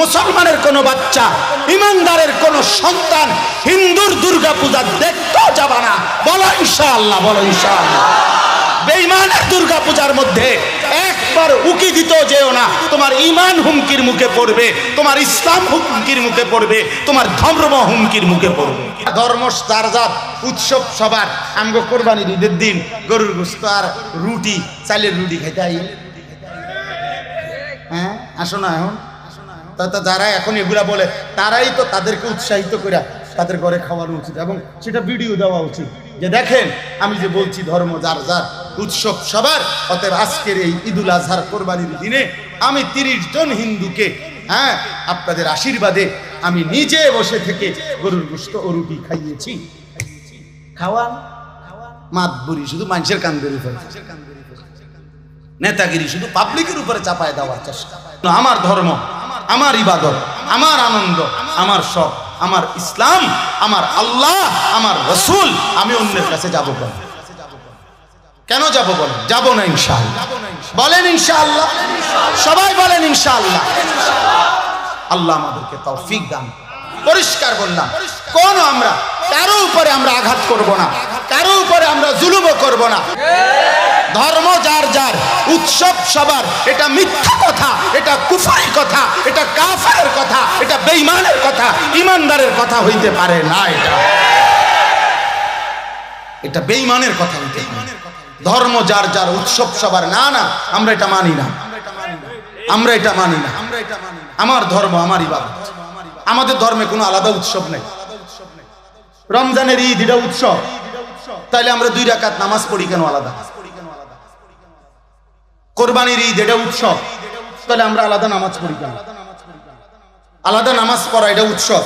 মুসলমানের কোনো বাচ্চা, ইমানদারের কোনো সন্তান হিন্দুর দুর্গা পূজা দেখতেও যাবে না। বলো ইনশাআল্লাহ, বলো ইনশাআল্লাহ। বেঈমানের দুর্গা পূজার মধ্যে একবার উকি দিতেও যেও না, তোমার ঈমান হুমকির মুখে পড়বে, তোমার ইসলাম হুমকির মুখে পড়বে, তোমার ধর্ম হুমকির মুখে পড়বে। ধর্ম যার যার, উৎসব সবার। আমগো কোরবানির ঈদের দিন গরুর গোশত আর রুটি, চালের রুটি খাইতে আই। হ্যাঁ, আসো না এখন। তা যারা এখন এগুলা বলে তারাই তো তাদেরকে উৎসাহিত করে তাদের ঘরে খাওয়ানো উচিত এবং সেটা ভিডিও দেওয়া উচিত যে দেখেন আমি যে বলছি ধর্ম যার যার, উৎসব সবার। অতএব আজকের এই ঈদুল আজহার কোরবানির দিনে আমি 30 জন হিন্দুকে, হ্যাঁ, আপনাদের আশীর্বাদে আমি নিজে বসে থেকে গরুর গোশত ও রুটি খাইয়েছি। খাওয়ান মাতবুরি শুধু মানুষের কান্দের উপরে, নেতাগিরি শুধু পাবলিকের উপরে চাপায় দেওয়ার চেষ্টা। আমার ধর্ম, আমার ইবাদত, আমার আনন্দ, আমার শখ, আমার ইসলাম, আমার আল্লাহ, আমার রসুল, আমি অন্যের কাছে যাব কেন? কেন যাব বলেন? যাব না ইনশাআল্লাহ। বলেন ইনশাআল্লাহ, সবাই বলেন ইনশাআল্লাহ। আল্লাহ আমাদেরকে তৌফিক দান। পরিষ্কার বললাম, কোন আমরা কারো উপরে আমরা আঘাত করব না, কারো উপরে আমরা জুলুমও করব না। ধর্ম যার যার, উৎসব সবার। এটা মিথ্যা কথা, এটা কুফরি কথা, এটা কাফেরের কথা, এটা বেঈমানের কথা, ইমানদারের কথা হইতে পারে না। এটা বেঈমানের কথা হইতে পারে। ধর্ম যার যার, উৎসব সবার। না না, আমরা এটা মানি না, আমরা এটা মানি না। আমার ধর্ম, আমার ইবাদত। আমাদের ধর্মে কোনো আলাদা উৎসব নেই। রমজানের ঈদ এটা উৎসব, তাইলে আমরা 2 রাকাত নামাজ পড়ি কেন আলাদা? কোরবানির ঈদ এটা উৎসব, তাহলে আমরা আলাদা নামাজ পড়ি কেন? আলাদা নামাজ পড়া এটা উৎসব,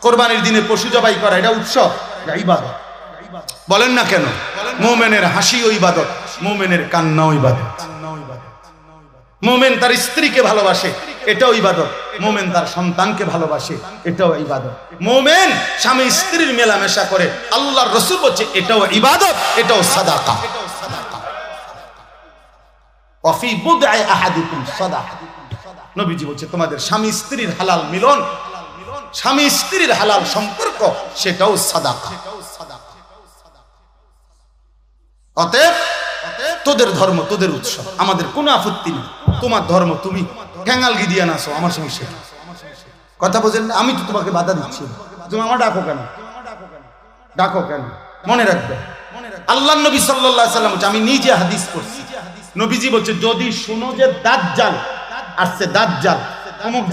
কোরবানির দিনে পশু জবাই করা এটা উৎসব, এটা ইবাদত। বলেন না কেন? মুমিনের হাসিও ইবাদত, মুমিনের কান্নাও ইবাদত। মুমিন তার স্ত্রীকে ভালোবাসে, এটাও ইবাদত। মুমিন তার সন্তানকে ভালোবাসে, এটাও ইবাদত। মুমিন স্বামী স্ত্রীর মেলামেশা করে, আল্লাহর রাসূল বলছে এটাও ইবাদত, এটাও সাদাকা। ওয়াফি বুদআই আহাদিকুম সাদাকা। নবীজি বলছে তোমাদের স্বামী স্ত্রীর হালাল মিলন, স্বামী স্ত্রীর হালাল সম্পর্ক, সেটাও সাদাকা। অতএব তোদের ধর্ম, তোদের উৎসব, আমাদের কোনো আপত্তি নেই। তোমার ধর্ম, তুমি ঠ্যাঙ্গালগি দিয়ে নাচো, আমার সমস্যা। কথা বোঝেন না? আমি তো তোমাকে বাধা দিচ্ছি, তুমি আমার ডাকো কেন? ডাকো কেন? মনে রাখবে, আল্লাহর নবী সাল্লাল্লাহু আলাইহি ওয়াসাল্লাম, আমি নিজে হাদিস পড়ছি, নবীজি বলছে যদি শুনো যে দাজ্জাল আসছে, দাজ্জাল অমুক